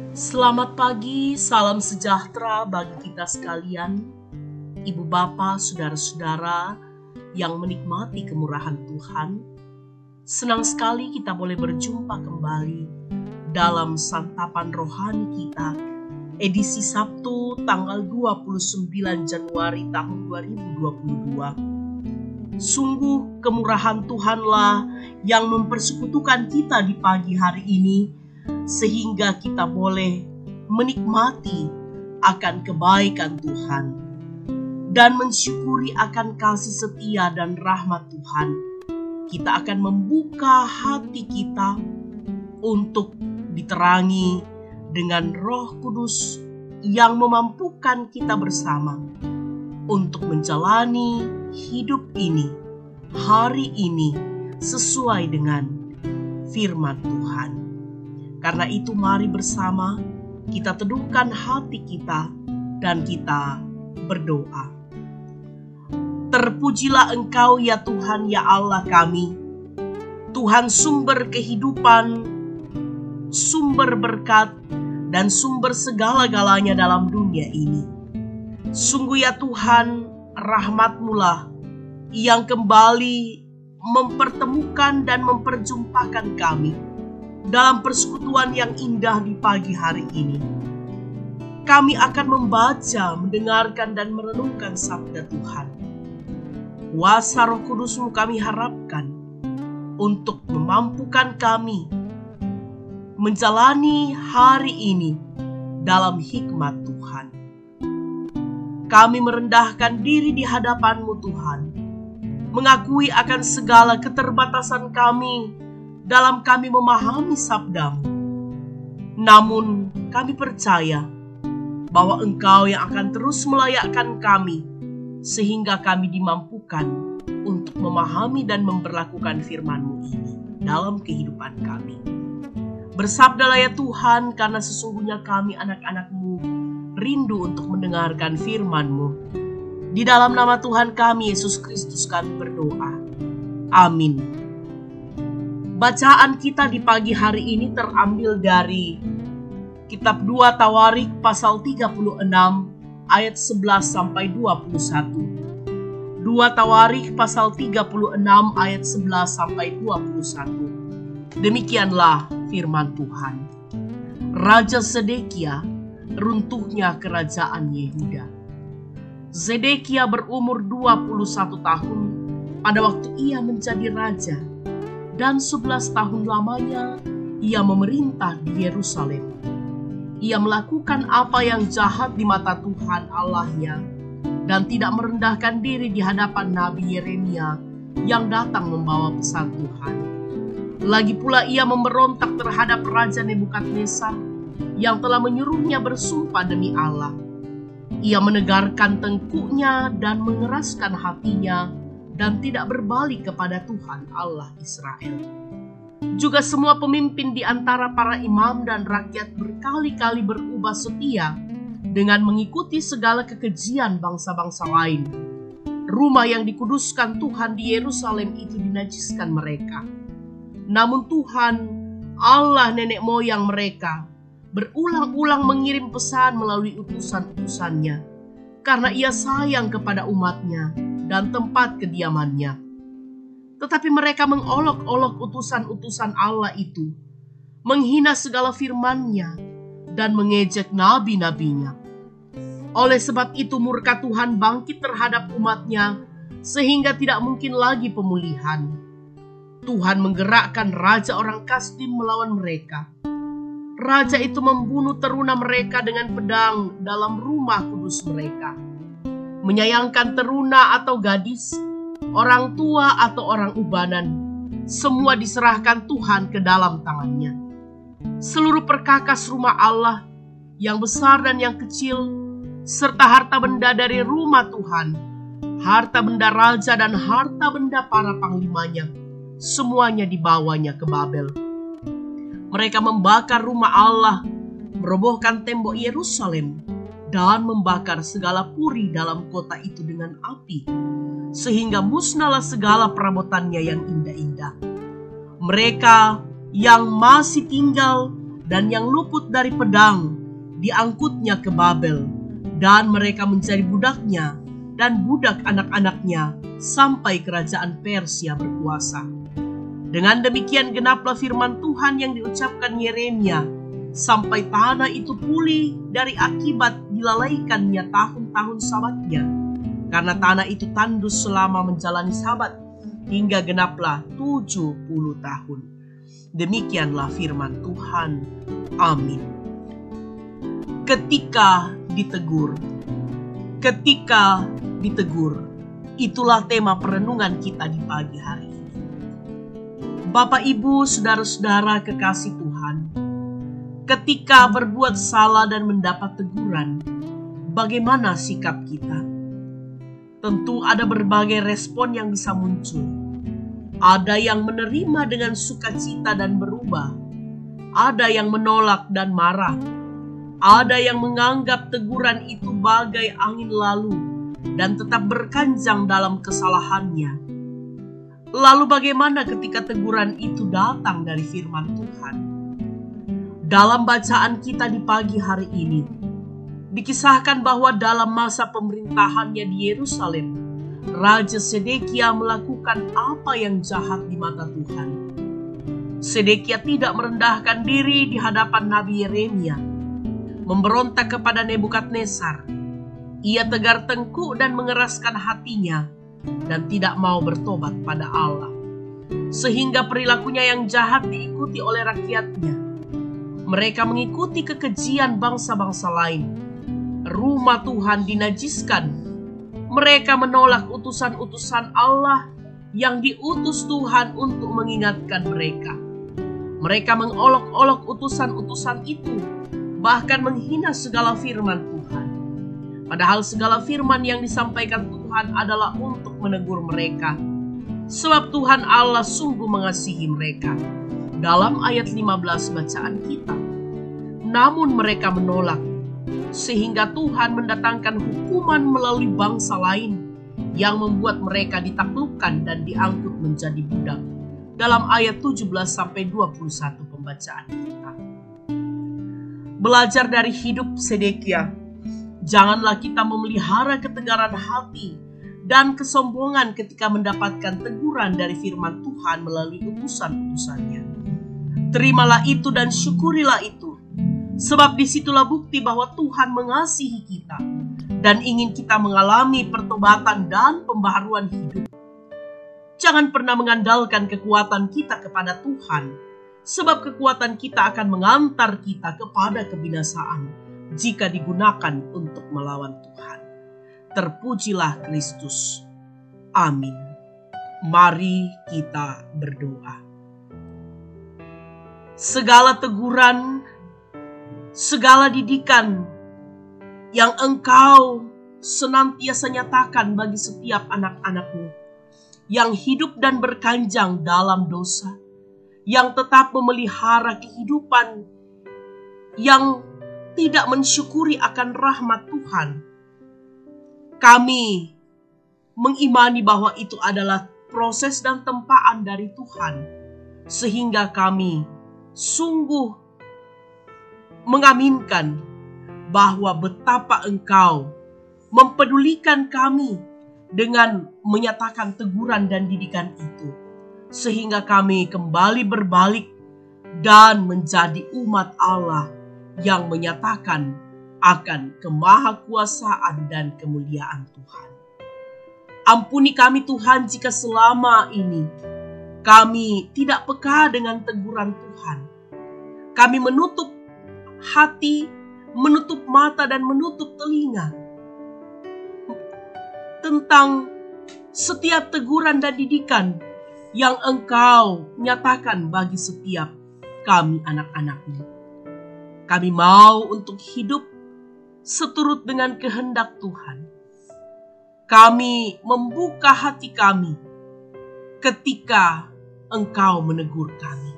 Selamat pagi, salam sejahtera bagi kita sekalian, ibu bapa, saudara-saudara yang menikmati kemurahan Tuhan. Senang sekali kita boleh berjumpa kembali dalam santapan rohani kita, edisi Sabtu tanggal 29 Januari tahun 2022. Sungguh kemurahan Tuhanlah yang mempersekutukan kita di pagi hari ini, sehingga kita boleh menikmati akan kebaikan Tuhan dan mensyukuri akan kasih setia dan rahmat Tuhan. Kita akan membuka hati kita untuk diterangi dengan Roh Kudus yang memampukan kita bersama untuk menjalani hidup ini, hari ini, sesuai dengan firman Tuhan. Karena itu mari bersama kita teduhkan hati kita dan kita berdoa. Terpujilah Engkau ya Tuhan ya Allah kami, Tuhan sumber kehidupan, sumber berkat, dan sumber segala-galanya dalam dunia ini. Sungguh ya Tuhan, rahmat-Mu lah yang kembali mempertemukan dan memperjumpakan kami dalam persekutuan yang indah di pagi hari ini. Kami akan membaca, mendengarkan, dan merenungkan sabda Tuhan. Kuasa Roh Kudus-Mu kami harapkan untuk memampukan kami menjalani hari ini dalam hikmat Tuhan. Kami merendahkan diri di hadapan-Mu Tuhan, mengakui akan segala keterbatasan kami dalam kami memahami sabda-Mu. Namun kami percaya bahwa Engkau yang akan terus melayakkan kami, sehingga kami dimampukan untuk memahami dan memperlakukan firman-Mu ini dalam kehidupan kami. Bersabdalah ya Tuhan, karena sesungguhnya kami anak-anak-Mu rindu untuk mendengarkan firman-Mu. Di dalam nama Tuhan kami, Yesus Kristus, kami berdoa. Amin. Bacaan kita di pagi hari ini terambil dari Kitab 2 Tawarik pasal 36 ayat 11 sampai 21. 2 Tawarik pasal 36 ayat 11 sampai 21. Demikianlah firman Tuhan. Raja Zedekia, runtuhnya kerajaan Yehuda. Zedekia berumur 21 tahun pada waktu ia menjadi raja, dan 11 tahun lamanya ia memerintah di Yerusalem. Ia melakukan apa yang jahat di mata Tuhan Allahnya dan tidak merendahkan diri di hadapan Nabi Yeremia yang datang membawa pesan Tuhan. Lagi pula ia memberontak terhadap Raja Nebukadnezar yang telah menyuruhnya bersumpah demi Allah. Ia menegarkan tengkuknya dan mengeraskan hatinya dan tidak berbalik kepada Tuhan Allah Israel. Juga semua pemimpin di antara para imam dan rakyat berkali-kali berubah setia dengan mengikuti segala kekejian bangsa-bangsa lain. Rumah yang dikuduskan Tuhan di Yerusalem itu dinajiskan mereka. Namun Tuhan, Allah nenek moyang mereka, berulang-ulang mengirim pesan melalui utusan-utusannya, karena ia sayang kepada umatnya dan tempat kediamannya. Tetapi mereka mengolok-olok utusan-utusan Allah itu, menghina segala firman-Nya, dan mengejek nabi-nabinya. Oleh sebab itu murka Tuhan bangkit terhadap umat-Nya, sehingga tidak mungkin lagi pemulihan. Tuhan menggerakkan raja orang Kasdim melawan mereka. Raja itu membunuh teruna mereka dengan pedang dalam rumah kudus mereka. Menyayangkan teruna atau gadis, orang tua atau orang ubanan, semua diserahkan Tuhan ke dalam tangannya. Seluruh perkakas rumah Allah, yang besar dan yang kecil, serta harta benda dari rumah Tuhan, harta benda raja dan harta benda para panglimanya, semuanya dibawanya ke Babel. Mereka membakar rumah Allah, merobohkan tembok Yerusalem, dan membakar segala puri dalam kota itu dengan api, sehingga musnahlah segala perabotannya yang indah-indah. Mereka yang masih tinggal dan yang luput dari pedang diangkutnya ke Babel, dan mereka menjadi budaknya dan budak anak-anaknya sampai kerajaan Persia berkuasa. Dengan demikian genaplah firman Tuhan yang diucapkan Yeremia, sampai tanah itu pulih dari akibat dilalaikannya tahun-tahun sabatnya, karena tanah itu tandus selama menjalani sabat, hingga genaplah 70 tahun. Demikianlah firman Tuhan. Amin. Ketika ditegur. Ketika ditegur. Itulah tema perenungan kita di pagi hari ini. Bapak, Ibu, saudara-saudara kekasih Tuhan, ketika berbuat salah dan mendapat teguran, bagaimana sikap kita? Tentu ada berbagai respon yang bisa muncul. Ada yang menerima dengan sukacita dan berubah. Ada yang menolak dan marah. Ada yang menganggap teguran itu bagai angin lalu dan tetap berkanjang dalam kesalahannya. Lalu bagaimana ketika teguran itu datang dari firman Tuhan? Dalam bacaan kita di pagi hari ini, dikisahkan bahwa dalam masa pemerintahannya di Yerusalem, Raja Sedekia melakukan apa yang jahat di mata Tuhan. Sedekia tidak merendahkan diri di hadapan Nabi Yeremia, memberontak kepada Nebukadnezar. Ia tegar tengkuk dan mengeraskan hatinya dan tidak mau bertobat pada Allah, sehingga perilakunya yang jahat diikuti oleh rakyatnya. Mereka mengikuti kekejian bangsa-bangsa lain. Rumah Tuhan dinajiskan. Mereka menolak utusan-utusan Allah yang diutus Tuhan untuk mengingatkan mereka. Mereka mengolok-olok utusan-utusan itu, bahkan menghina segala firman Tuhan. Padahal segala firman yang disampaikan Tuhan adalah untuk menegur mereka. Sebab Tuhan Allah sungguh mengasihi mereka. Dalam ayat 15 bacaan kita. Namun mereka menolak, sehingga Tuhan mendatangkan hukuman melalui bangsa lain yang membuat mereka ditaklukkan dan diangkut menjadi budak. Dalam ayat 17-21 pembacaan kita. Belajar dari hidup Sedekia, janganlah kita memelihara ketegaran hati dan kesombongan ketika mendapatkan teguran dari firman Tuhan melalui utusan-utusannya. Terimalah itu dan syukurilah itu. Sebab disitulah bukti bahwa Tuhan mengasihi kita dan ingin kita mengalami pertobatan dan pembaharuan hidup. Jangan pernah mengandalkan kekuatan kita kepada Tuhan, sebab kekuatan kita akan mengantar kita kepada kebinasaan jika digunakan untuk melawan Tuhan. Terpujilah Kristus. Amin. Mari kita berdoa. Segala teguran, segala didikan yang Engkau senantiasa nyatakan bagi setiap anak-anak-Mu yang hidup dan berkanjang dalam dosa, yang tetap memelihara kehidupan, yang tidak mensyukuri akan rahmat Tuhan. Kami mengimani bahwa itu adalah proses dan tempaan dari Tuhan, sehingga kami sungguh mengaminkan bahwa betapa Engkau mempedulikan kami dengan menyatakan teguran dan didikan itu, sehingga kami kembali berbalik dan menjadi umat Allah yang menyatakan akan kemahakuasaan dan kemuliaan Tuhan. Ampuni kami Tuhan jika selama ini kami tidak peka dengan teguran Tuhan. Kami menutup hati, menutup mata dan menutup telinga tentang setiap teguran dan didikan yang Engkau nyatakan bagi setiap kami anak-anak-Mu. Kami mau untuk hidup seturut dengan kehendak Tuhan. Kami membuka hati kami ketika Engkau menegur kami.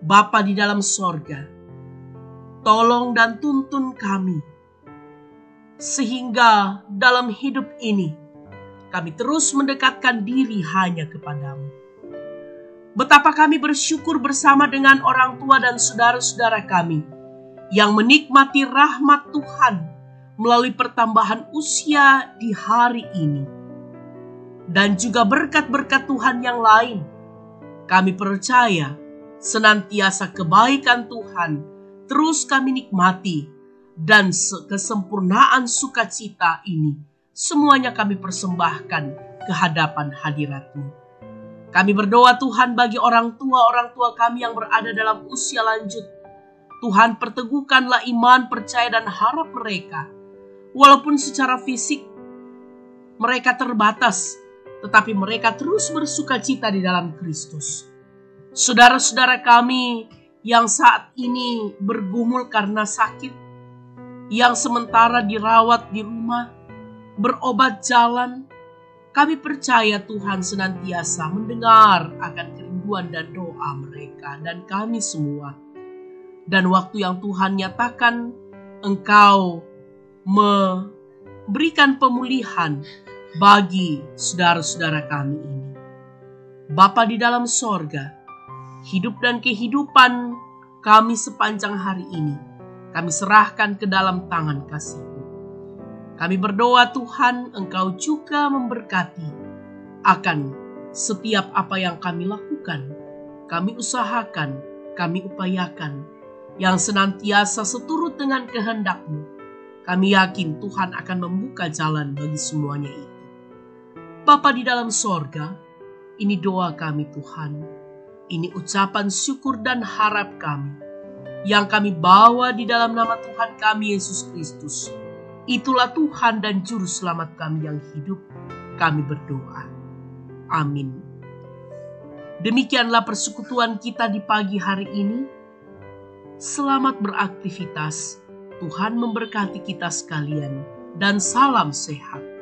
Bapa di dalam sorga, tolong dan tuntun kami, sehingga dalam hidup ini kami terus mendekatkan diri hanya kepadamu. Betapa kami bersyukur bersama dengan orang tua dan saudara-saudara kami yang menikmati rahmat Tuhan melalui pertambahan usia di hari ini. Dan juga berkat-berkat Tuhan yang lain. Kami percaya senantiasa kebaikan Tuhan terus kami nikmati, dan kesempurnaan sukacita ini semuanya kami persembahkan ke hadapan hadirat-Mu. Kami berdoa Tuhan bagi orang tua kami yang berada dalam usia lanjut. Tuhan, perteguhkanlah iman, percaya dan harap mereka. Walaupun secara fisik mereka terbatas, tetapi mereka terus bersukacita di dalam Kristus. Saudara-saudara kami yang saat ini bergumul karena sakit, yang sementara dirawat di rumah, berobat jalan, kami percaya Tuhan senantiasa mendengar akan kerinduan dan doa mereka dan kami semua. Dan waktu yang Tuhan nyatakan, Engkau memberikan pemulihan bagi saudara-saudara kami ini. Bapa di dalam sorga, hidup dan kehidupan kami sepanjang hari ini, kami serahkan ke dalam tangan kasih-Mu. Kami berdoa Tuhan, Engkau juga memberkati akan setiap apa yang kami lakukan, kami usahakan, kami upayakan, yang senantiasa seturut dengan kehendak-Mu. Kami yakin Tuhan akan membuka jalan bagi semuanya itu. Bapa di dalam sorga, ini doa kami Tuhan, ini ucapan syukur dan harap kami, yang kami bawa di dalam nama Tuhan kami Yesus Kristus. Itulah Tuhan dan Juru Selamat kami yang hidup. Kami berdoa. Amin. Demikianlah persekutuan kita di pagi hari ini. Selamat beraktivitas. Tuhan memberkati kita sekalian. Dan salam sehat.